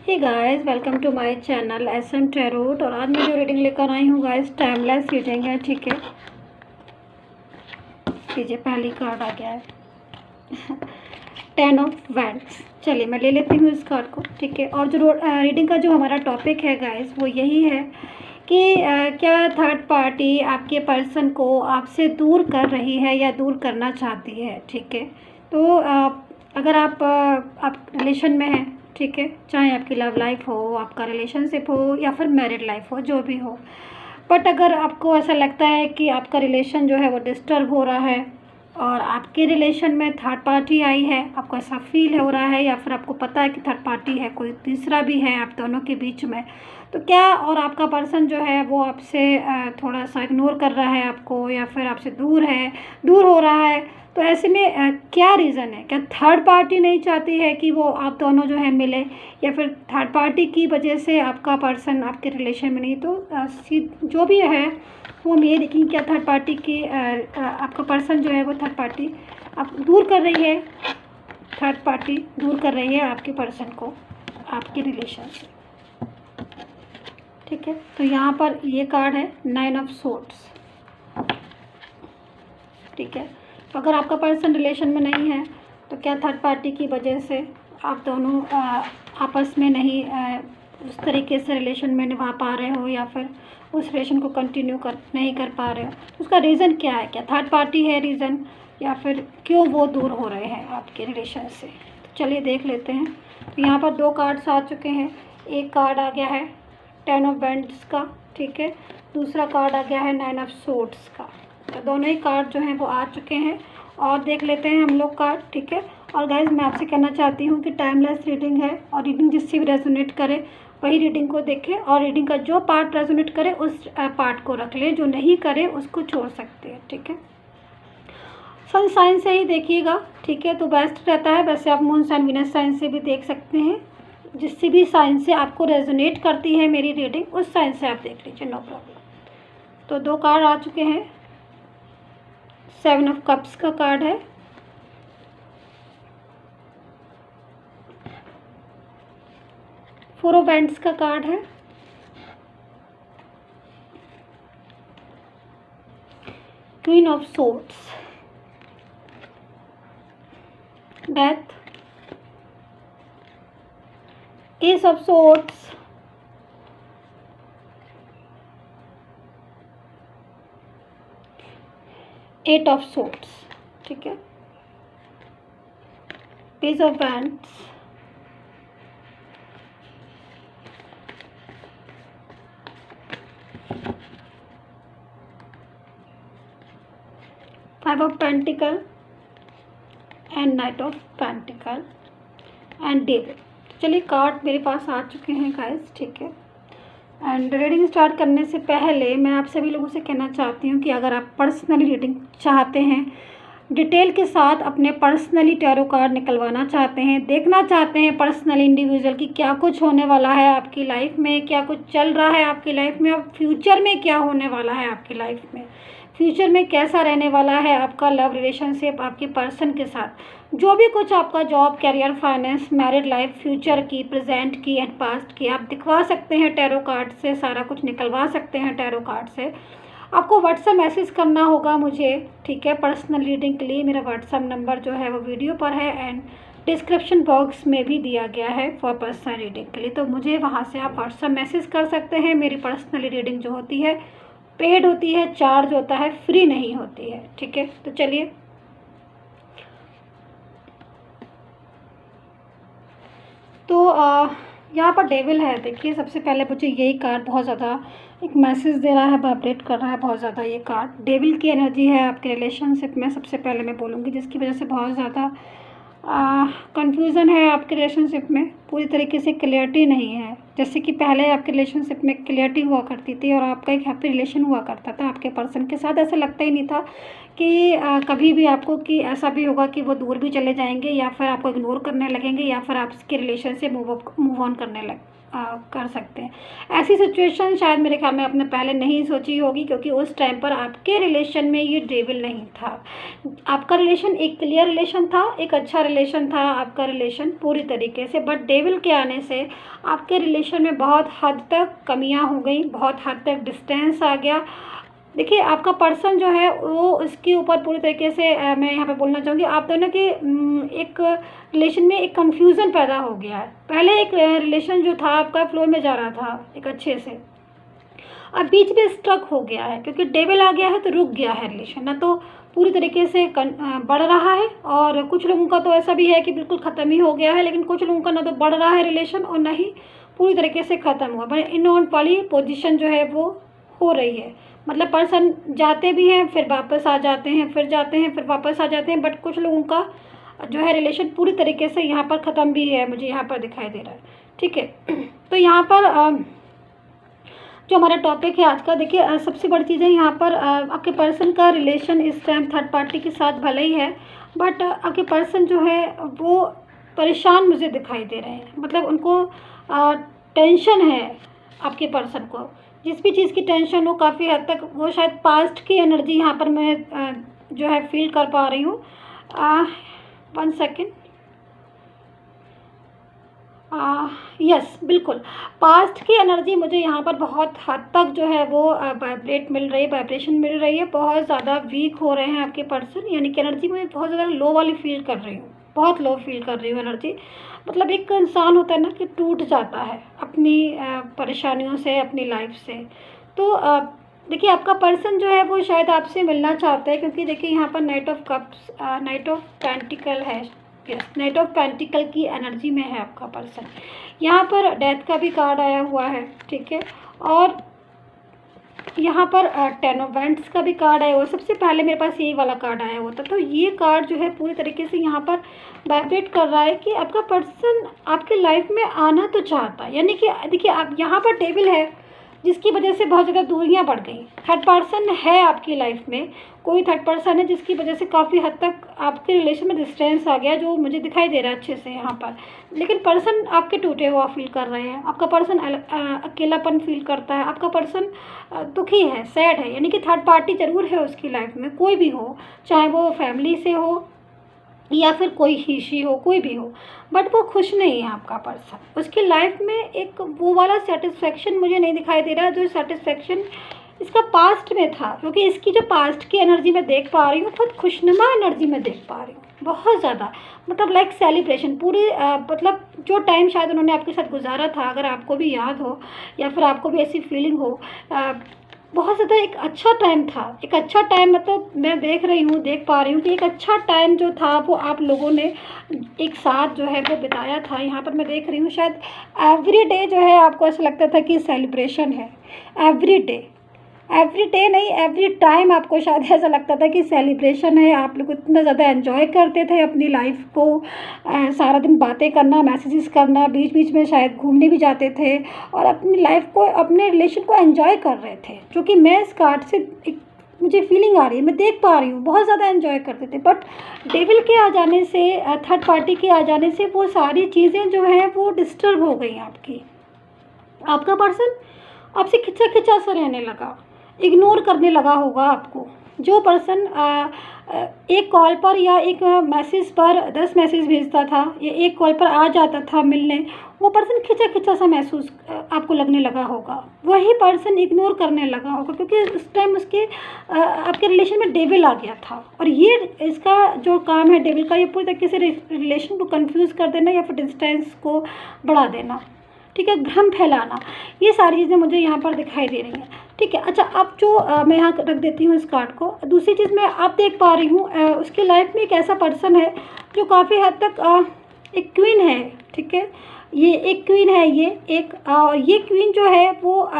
Hey guys, welcome to my channel SM tarot. और आज मैं जो रीडिंग लेकर आई हूँ गाइस, टाइमलेस रीडिंग है। ठीक है, लीजिए पहली कार्ड आ गया है 10 ऑफ वैंड्स। चलिए मैं ले लेती हूँ इस कार्ड को। ठीक है, और जो रीडिंग का जो हमारा टॉपिक है गाइस वो यही है कि क्या थर्ड पार्टी आपके पर्सन को आपसे दूर कर रही है या दूर करना चाहती है। ठीक है, तो अगर आप रिलेशन में हैं, ठीक है, चाहे आपकी लव लाइफ हो, आपका रिलेशनशिप हो या फिर मैरिड लाइफ हो, जो भी हो, बट अगर आपको ऐसा लगता है कि आपका रिलेशन जो है वो डिस्टर्ब हो रहा है और आपके रिलेशन में थर्ड पार्टी आई है, आपको ऐसा फील हो रहा है या फिर आपको पता है कि थर्ड पार्टी है, कोई तीसरा भी है आप दोनों के बीच में, तो क्या और आपका पर्सन जो है वो आपसे थोड़ा सा इग्नोर कर रहा है आपको या फिर आपसे दूर हो रहा है, तो ऐसे में क्या रीज़न है? क्या थर्ड पार्टी नहीं चाहती है कि वो आप दोनों जो है मिले, या फिर थर्ड पार्टी की वजह से आपका पर्सन आपके रिलेशन में नहीं? तो जो भी है वो हम ये देखेंगे क्या थर्ड पार्टी की आपका पर्सन जो है वो थर्ड पार्टी आप दूर कर रही है, थर्ड पार्टी दूर कर रही है आपके पर्सन को आपके रिलेशन से। ठीक है, तो यहाँ पर ये कार्ड है 9 ऑफ सोर्ड्स। ठीक है, तो अगर आपका पर्सन रिलेशन में नहीं है तो क्या थर्ड पार्टी की वजह से आप दोनों आपस में नहीं उस तरीके से रिलेशन में निभा पा रहे हो या फिर उस रिलेशन को कंटिन्यू नहीं कर पा रहे हो, तो उसका रीज़न क्या है? क्या थर्ड पार्टी है रीज़न, या फिर क्यों वो दूर हो रहे हैं आपके रिलेशन से? तो चलिए देख लेते हैं। तो यहाँ पर 2 कार्ड्स आ चुके हैं। एक कार्ड आ गया है 10 ऑफ वैंड्स का, ठीक है, दूसरा कार्ड आ गया है 9 ऑफ सोर्ड्स का। तो दोनों ही कार्ड जो हैं वो आ चुके हैं और देख लेते हैं हम लोग कार्ड। ठीक है, और गाइज मैं आपसे कहना चाहती हूँ कि टाइमलेस रीडिंग है और रीडिंग जिससे भी रेजोनेट करे वही रीडिंग को देखें, और रीडिंग का जो पार्ट रेजोनेट करे उस पार्ट को रख ले, जो नहीं करे उसको छोड़ सकते हैं। ठीक है, सन साइन से ही देखिएगा, ठीक है, तो बेस्ट रहता है। वैसे आप मून साइन वीनस साइन से भी देख सकते हैं, जिससे भी साइन से आपको रेजोनेट करती है मेरी रीडिंग उस साइन से आप देख लीजिए, नो प्रॉब्लम। तो 2 कार्ड आ चुके हैं। 7 ऑफ कप्स का कार्ड है, फोर ऑफ वैंड्स का कार्ड है, queen of swords, death, ace of swords, eight of swords, ठीक है, page of wands, five of pentacle and knight of pentacle and devil. चलिए कार्ड मेरे पास आ चुके हैं गाइस, ठीक है। एंड रीडिंग स्टार्ट करने से पहले मैं आप सभी लोगों से कहना चाहती हूँ कि अगर आप पर्सनली रीडिंग चाहते हैं, डिटेल के साथ अपने पर्सनली टैरो कार्ड निकलवाना चाहते हैं, देखना चाहते हैं पर्सनली इंडिविजुअल की क्या कुछ होने वाला है आपकी लाइफ में, क्या कुछ चल रहा है आपकी लाइफ में, और फ्यूचर में क्या होने वाला है आपकी लाइफ में, फ्यूचर में कैसा रहने वाला है आपका लव रिलेशनशिप आपके पर्सन के साथ, जो भी कुछ आपका job, career, finance, married life, future की, प्रेजेंट की एंड पास्ट की, आप दिखवा सकते हैं टैरो कार्ड से, सारा कुछ निकलवा सकते हैं टैरो कार्ड से। आपको व्हाट्सएप मैसेज करना होगा मुझे, ठीक है, पर्सनल रीडिंग के लिए। मेरा व्हाट्सएप नंबर जो है वो वीडियो पर है एंड डिस्क्रिप्शन बॉक्स में भी दिया गया है फॉर पर्सनल रीडिंग के लिए, तो मुझे वहाँ से आप व्हाट्सएप मैसेज कर सकते हैं। मेरी पर्सनल रीडिंग जो होती है पेड होती है, चार्ज होता है, फ्री नहीं होती है, ठीक है। तो चलिए तो यहाँ पर डेविल है। देखिए सबसे पहले मुझे यही कार्ड बहुत ज़्यादा एक मैसेज दे रहा है, वाइब्रेट कर रहा है बहुत ज़्यादा। ये कार्ड डेविल की एनर्जी है आपके रिलेशनशिप में, सबसे पहले मैं बोलूँगी, जिसकी वजह से बहुत ज़्यादा कंफ्यूजन है आपके रिलेशनशिप में, पूरी तरीके से क्लियरिटी नहीं है। जैसे कि पहले आपके रिलेशनशिप में क्लियरिटी हुआ करती थी और आपका एक हैप्पी रिलेशन हुआ करता था आपके पर्सन के साथ, ऐसा लगता ही नहीं था कि कभी भी आपको कि ऐसा भी होगा कि वो दूर भी चले जाएंगे या फिर आपको इग्नोर करने लगेंगे या फिर आपके रिलेशन से मूव ऑन करने कर सकते हैं। ऐसी सिचुएशन शायद मेरे ख्याल में आपने पहले नहीं सोची होगी, क्योंकि उस टाइम पर आपके रिलेशन में ये डेविल नहीं था। आपका रिलेशन एक क्लियर रिलेशन था, एक अच्छा रिलेशन था आपका रिलेशन पूरी तरीके से, बट डेविल के आने से आपके रिलेशन में बहुत हद तक कमियां हो गई, बहुत हद तक डिस्टेंस आ गया। देखिए, आपका पर्सन जो है वो इसके ऊपर पूरी तरीके से मैं यहाँ पे बोलना चाहूँगी, आप दोनों के एक रिलेशन में एक कन्फ्यूज़न पैदा हो गया है। पहले एक रिलेशन जो था आपका फ्लो में जा रहा था एक अच्छे से, अब बीच में स्ट्रक हो गया है, क्योंकि डेविल आ गया है तो रुक गया है रिलेशन, ना तो पूरी तरीके से बढ़ रहा है, और कुछ लोगों का तो ऐसा भी है कि बिल्कुल ख़त्म ही हो गया है, लेकिन कुछ लोगों का ना तो बढ़ रहा है रिलेशन और ना ही पूरी तरीके से ख़त्म हुआ। बट इन ऑन वाली पोजीशन जो है वो हो रही है, मतलब पर्सन जाते भी हैं फिर वापस आ जाते हैं, फिर जाते हैं फिर वापस आ जाते हैं, बट कुछ लोगों का जो है रिलेशन पूरी तरीके से यहाँ पर ख़त्म भी है, मुझे यहाँ पर दिखाई दे रहा है। ठीक है, तो यहाँ पर जो हमारा टॉपिक है आज का, देखिए सबसे बड़ी चीज़ है यहाँ पर आपके पर्सन का रिलेशन इस टाइम थर्ड पार्टी के साथ भले ही है, बट आपके पर्सन जो है वो परेशान मुझे दिखाई दे रहे हैं। मतलब उनको टेंशन है, आपके पर्सन को जिस भी चीज़ की टेंशन हो, काफ़ी हद तक वो शायद पास्ट की एनर्जी यहाँ पर मैं जो है फील कर पा रही हूँ। 1 सेकेंड, यस बिल्कुल, पास्ट की एनर्जी मुझे यहाँ पर बहुत हद तक जो है वो वाइब्रेट मिल रही है, वाइब्रेशन मिल रही है। बहुत ज़्यादा वीक हो रहे हैं आपके पर्सन, यानी कि एनर्जी मैं बहुत ज़्यादा लो वाली फील कर रही हूँ, बहुत लो फील कर रही हूँ एनर्जी। मतलब एक इंसान होता है ना कि टूट जाता है अपनी परेशानियों से, अपनी लाइफ से। तो देखिए, आपका पर्सन जो है वो शायद आपसे मिलना चाहता है, क्योंकि देखिए यहाँ पर night of cups, night of pentacle है, नाइट ऑफ पेंटिकल की एनर्जी में है आपका पर्सन। यहाँ पर डेथ का भी कार्ड आया हुआ है, ठीक है, और यहाँ पर 10 ऑफ वैंड्स का भी कार्ड आया हुआ है। सबसे पहले मेरे पास यही वाला कार्ड आया हुआ था, तो ये कार्ड जो है पूरी तरीके से यहाँ पर वाइब्रेट कर रहा है कि आपका पर्सन आपके लाइफ में आना तो चाहता है। यानी कि देखिए, आप यहाँ पर डेविल है जिसकी वजह से बहुत ज़्यादा दूरियां बढ़ गई। थर्ड पर्सन है आपकी लाइफ में, कोई थर्ड पर्सन है जिसकी वजह से काफ़ी हद तक आपके रिलेशन में डिस्टेंस आ गया, जो मुझे दिखाई दे रहा है अच्छे से यहाँ पर। लेकिन पर्सन आपके टूटे हुआ फील कर रहे हैं, आपका पर्सन अकेलापन फील करता है, आपका पर्सन दुखी है, सैड है। यानी कि थर्ड पार्टी ज़रूर है उसकी लाइफ में, कोई भी हो, चाहे वो फैमिली से हो या फिर कोई हिशी हो, कोई भी हो, बट वो खुश नहीं है आपका पर्सन। उसकी लाइफ में एक वो वाला सेटिस्फेक्शन मुझे नहीं दिखाई दे रहा, जो सेटिस्फेक्शन इसका पास्ट में था। क्योंकि इसकी जो पास्ट की एनर्जी मैं देख पा रही हूँ, बहुत खुशनुमा एनर्जी में देख पा रही हूँ, बहुत ज़्यादा। मतलब लाइक सेलिब्रेशन पूरी मतलब जो टाइम शायद उन्होंने आपके साथ गुजारा था, अगर आपको भी याद हो या फिर आपको भी ऐसी फीलिंग हो, बहुत ज़्यादा एक अच्छा टाइम था। एक अच्छा टाइम मतलब मैं देख रही हूँ, देख पा रही हूँ कि एक अच्छा टाइम जो था वो आप लोगों ने एक साथ जो है वो बिताया था। यहाँ पर मैं देख रही हूँ शायद एवरी डे जो है आपको ऐसा लगता था कि सेलिब्रेशन है। एवरी डे नहीं, एवरी टाइम आपको शायद ऐसा लगता था कि सेलिब्रेशन है। आप लोग इतना ज़्यादा एंजॉय करते थे अपनी लाइफ को, सारा दिन बातें करना, मैसेजेस करना, बीच बीच में शायद घूमने भी जाते थे और अपनी लाइफ को, अपने रिलेशन को एंजॉय कर रहे थे। जो कि मैं इस कार्ड से एक मुझे फीलिंग आ रही है, मैं देख पा रही हूँ, बहुत ज़्यादा एंजॉय करते थे। बट डेविल के आ जाने से, थर्ड पार्टी के आ जाने से वो सारी चीज़ें जो हैं वो डिस्टर्ब हो गई आपकी। आपका पर्सन आपसे खिंचा खिंचा सा रहने लगा, इग्नोर करने लगा होगा आपको। जो पर्सन एक कॉल पर या एक मैसेज पर 10 मैसेज भेजता था या एक कॉल पर आ जाता था मिलने, वो पर्सन खिंचा खिंचा सा महसूस आपको लगने लगा होगा। वही पर्सन इग्नोर करने लगा होगा, क्योंकि उस टाइम उसके आपके रिलेशन में डेविल आ गया था। और ये इसका जो काम है डेविल का, ये पूरी तरीके से रिलेशन को कंफ्यूज कर देना या फिर डिस्टेंस को बढ़ा देना, ठीक है, भ्रम फैलाना, ये सारी चीज़ें मुझे यहाँ पर दिखाई दे रही हैं। ठीक है, अच्छा, अब जो मैं यहाँ रख देती हूँ इस कार्ड को। दूसरी चीज़ मैं आप देख पा रही हूँ, उसकी लाइफ में एक ऐसा पर्सन है जो काफ़ी हद तक एक क्वीन है, ठीक है, ये एक क्वीन है, ये क्वीन जो है वो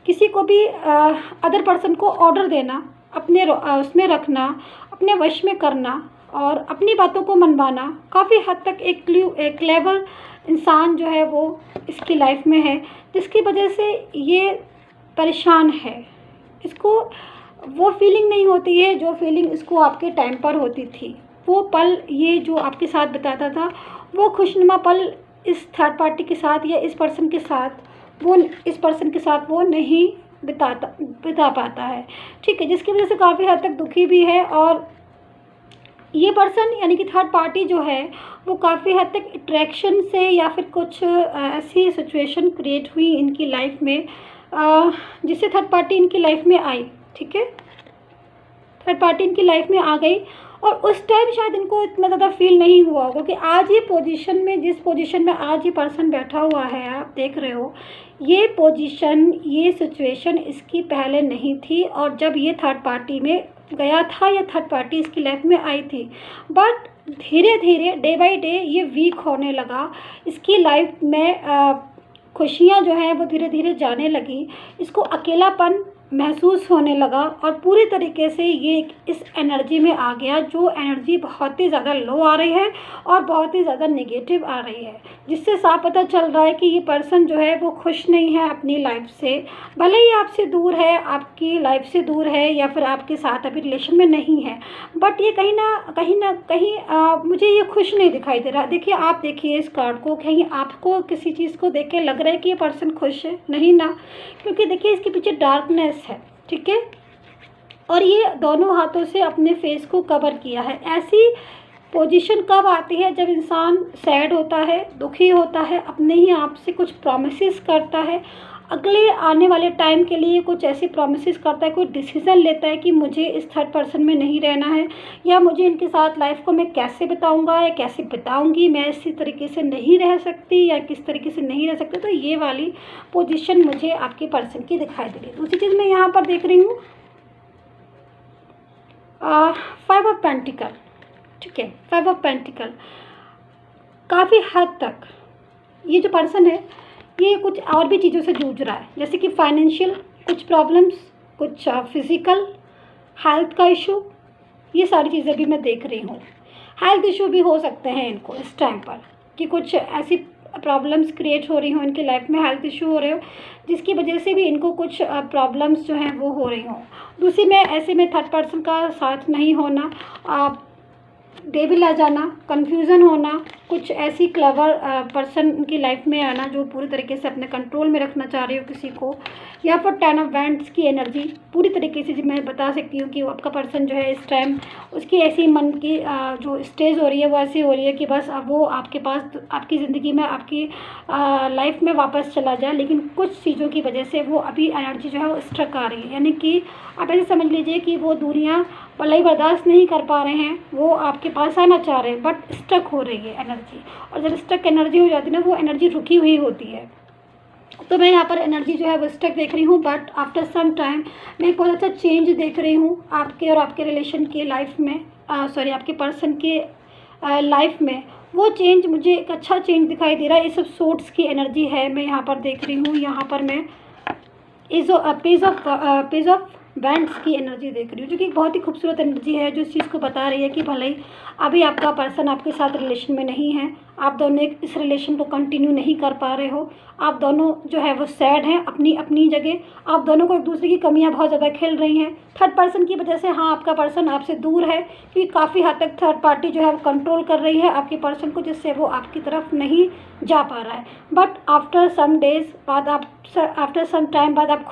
किसी को भी अदर पर्सन को ऑर्डर देना, अपने उसमें रखना, अपने वश में करना और अपनी बातों को मनवाना, काफ़ी हद तक एक क्लेवर इंसान जो है वो इसकी लाइफ में है, जिसकी वजह से ये परेशान है। इसको वो फीलिंग नहीं होती है जो फीलिंग इसको आपके टाइम पर होती थी। वो पल ये जो आपके साथ बिताता था, वो खुशनुमा पल इस थर्ड पार्टी के साथ या इस पर्सन के साथ वो नहीं बिता पाता है, ठीक है, जिसकी वजह से काफ़ी हद तक दुखी भी है। और ये पर्सन यानी कि थर्ड पार्टी जो है वो काफ़ी हद तक अट्रैक्शन से या फिर कुछ ऐसी सिचुएशन क्रिएट हुई इनकी लाइफ में जिससे थर्ड पार्टी इनकी लाइफ में आई, ठीक है, थर्ड पार्टी इनकी लाइफ में आ गई। और उस टाइम शायद इनको इतना ज़्यादा फील नहीं हुआ होगा कि आज ये पोजीशन में, जिस पोजीशन में आज ये पर्सन बैठा हुआ है, आप देख रहे हो, ये पोजीशन, ये सिचुएशन इसकी पहले नहीं थी। और जब ये थर्ड पार्टी में गया था या थर्ड पार्टी इसकी लाइफ में आई थी, बट धीरे धीरे डे बाय डे ये वीक होने लगा। इसकी लाइफ में खुशियाँ जो हैं वो धीरे धीरे जाने लगी, इसको अकेलापन महसूस होने लगा और पूरी तरीके से ये इस एनर्जी में आ गया, जो एनर्जी बहुत ही ज़्यादा लो आ रही है और बहुत ही ज़्यादा नेगेटिव आ रही है, जिससे साफ पता चल रहा है कि ये पर्सन जो है वो खुश नहीं है अपनी लाइफ से। भले ही आपसे दूर है, आपकी लाइफ से दूर है या फिर आपके साथ अभी रिलेशन में नहीं है, बट ये कहीं ना कहीं मुझे ये खुश नहीं दिखाई दे रहा। देखिए, आप देखिए इस कार्ड को, कहीं आपको किसी चीज़ को देख के लग रहा है कि ये पर्सन खुश है? नहीं ना, क्योंकि देखिए इसके पीछे डार्कनेस है, ठीक है, और ये दोनों हाथों से अपने फेस को कवर किया है। ऐसी पोजीशन कब आती है? जब इंसान सैड होता है, दुखी होता है, अपने ही आप से कुछ प्रॉमिसेस करता है, अगले आने वाले टाइम के लिए कुछ ऐसी प्रॉमिसेस करता है, कोई डिसीज़न लेता है कि मुझे इस थर्ड पर्सन में नहीं रहना है, या मुझे इनके साथ लाइफ को मैं कैसे बिताऊंगा या कैसे बिताऊंगी, मैं इसी तरीके से नहीं रह सकती या किस तरीके से नहीं रह सकती। तो ये वाली पोजीशन मुझे आपके पर्सन की दिखाई दे रही है। दूसरी चीज़ मैं यहाँ पर देख रही हूँ 5 ऑफ पेंटिकल, ठीक है, 5 ऑफ पेंटिकल। काफ़ी हद तक ये जो पर्सन है ये कुछ और भी चीज़ों से जूझ रहा है, जैसे कि फाइनेंशियल कुछ प्रॉब्लम्स, कुछ फिज़िकल हेल्थ का इशू, ये सारी चीज़ें भी मैं देख रही हूँ। हेल्थ इशू भी हो सकते हैं इनको इस टाइम पर, कि कुछ ऐसी प्रॉब्लम्स क्रिएट हो रही हो इनकी लाइफ में, हेल्थ इशू हो रहे हो, जिसकी वजह से भी इनको कुछ प्रॉब्लम्स जो हैं वो हो रही हों। दूसरी में ऐसे में थर्ड पर्सन का साथ नहीं होना, डेविल आ जाना, कन्फ्यूज़न होना, कुछ ऐसी क्लेवर पर्सन की लाइफ में आना जो पूरी तरीके से अपने कंट्रोल में रखना चाह रही हो किसी को, या फिर 10 ऑफ वैंड्स की एनर्जी पूरी तरीके से मैं बता सकती हूँ कि आपका पर्सन जो है इस टाइम उसकी ऐसी मन की जो स्टेज हो रही है वो ऐसी हो रही है कि बस अब वो आपके पास, आपकी ज़िंदगी में, आपकी लाइफ में वापस चला जाए, लेकिन कुछ चीज़ों की वजह से वो अभी एनर्जी जो है वो स्ट्रक आ रही है। यानी कि आप ऐसे समझ लीजिए कि वो दूरियाँ भलाई बर्दाश्त नहीं कर पा रहे हैं, वो आपके पास आना चाह रहे हैं, बट स्टक हो रही है एनर्जी। और जब स्टक एनर्जी हो जाती है ना, वो एनर्जी रुकी हुई होती है। तो मैं यहाँ पर एनर्जी जो है वो स्टक देख रही हूँ, बट आफ्टर सम टाइम मैं एक बहुत अच्छा चेंज देख रही हूँ आपके और आपके रिलेशन के लाइफ में, सॉरी आपके पर्सन के लाइफ में। वो चेंज, मुझे एक अच्छा चेंज दिखाई दे रहा है। ये सब सोर्ट्स की एनर्जी है, मैं यहाँ पर देख रही हूँ। यहाँ पर मैं पेज ऑफ बैंड्स की एनर्जी देख रही हूँ, जो कि बहुत ही खूबसूरत एनर्जी है, जो इस चीज़ को बता रही है कि भले ही अभी आपका पर्सन आपके साथ रिलेशन में नहीं है, आप दोनों इस रिलेशन को कंटिन्यू नहीं कर पा रहे हो, आप दोनों जो है वो सैड हैं अपनी अपनी जगह, आप दोनों को एक दूसरे की कमियां बहुत ज़्यादा खेल रही हैं थर्ड पर्सन की वजह से। हाँ, आपका पर्सन आपसे दूर है क्योंकि काफ़ी हद तक थर्ड पार्टी जो है वो कंट्रोल कर रही है आपके पर्सन को, जिससे वो आपकी तरफ नहीं जा पा रहा है। बट आफ्टर सम डेज बाद, आफ्टर सम टाइम बाद आप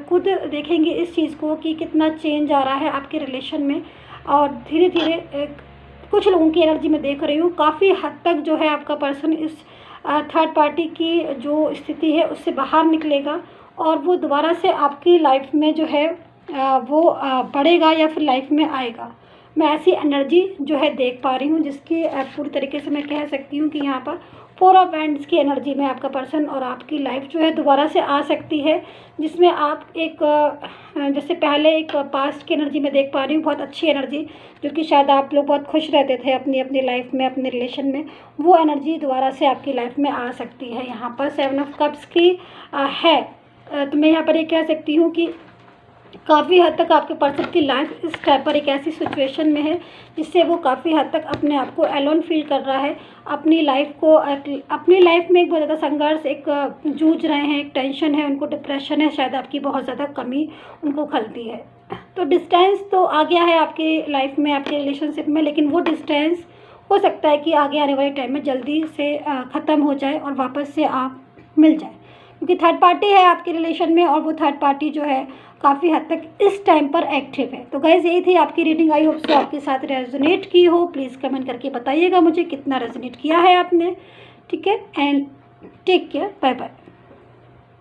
खुद देखेंगे इस चीज़ को कि कितना चेंज आ रहा है आपके रिलेशन में। और धीरे धीरे कुछ लोगों की एनर्जी में देख रही हूँ, काफ़ी हद तक जो है आपका पर्सन इस थर्ड पार्टी की जो स्थिति है उससे बाहर निकलेगा और वो दोबारा से आपकी लाइफ में जो है वो बढ़ेगा या फिर लाइफ में आएगा। मैं ऐसी एनर्जी जो है देख पा रही हूँ, जिसकी पूरी तरीके से मैं कह सकती हूँ कि यहाँ पर 4 ऑफ वैंड्स की एनर्जी में आपका पर्सन और आपकी लाइफ जो है दोबारा से आ सकती है, जिसमें आप एक जैसे पहले एक पास्ट की एनर्जी में देख पा रही हूँ, बहुत अच्छी एनर्जी, जो कि शायद आप लोग बहुत खुश रहते थे अपनी अपनी लाइफ में, अपने रिलेशन में, वो एनर्जी दोबारा से आपकी लाइफ में आ सकती है। यहाँ पर 7 ऑफ कप्स की है, तो मैं यहाँ पर ये कह सकती हूँ कि काफ़ी हद तक आपके पर्सन की लाइफ इस टाइप पर एक ऐसी सिचुएशन में है जिससे वो काफ़ी हद तक अपने आप को एलोन फील कर रहा है, अपनी लाइफ में एक बहुत ज़्यादा संघर्ष, एक जूझ रहे हैं, एक टेंशन है, उनको डिप्रेशन है, शायद आपकी बहुत ज़्यादा कमी उनको खलती है। तो डिस्टेंस तो आ गया है आपकी लाइफ में, आपके रिलेशनशिप में, लेकिन वो डिस्टेंस हो सकता है कि आगे आने वाले टाइम में जल्दी से ख़त्म हो जाए और वापस से आप मिल जाए, क्योंकि थर्ड पार्टी है आपके रिलेशन में और वो थर्ड पार्टी जो है काफ़ी हद तक इस टाइम पर एक्टिव है। तो गाइज़ यही थी आपकी रीडिंग, आई होप सो आपके साथ रेजोनेट की हो। प्लीज़ कमेंट करके बताइएगा मुझे कितना रेजोनेट किया है आपने। ठीक है, and take care, bye bye.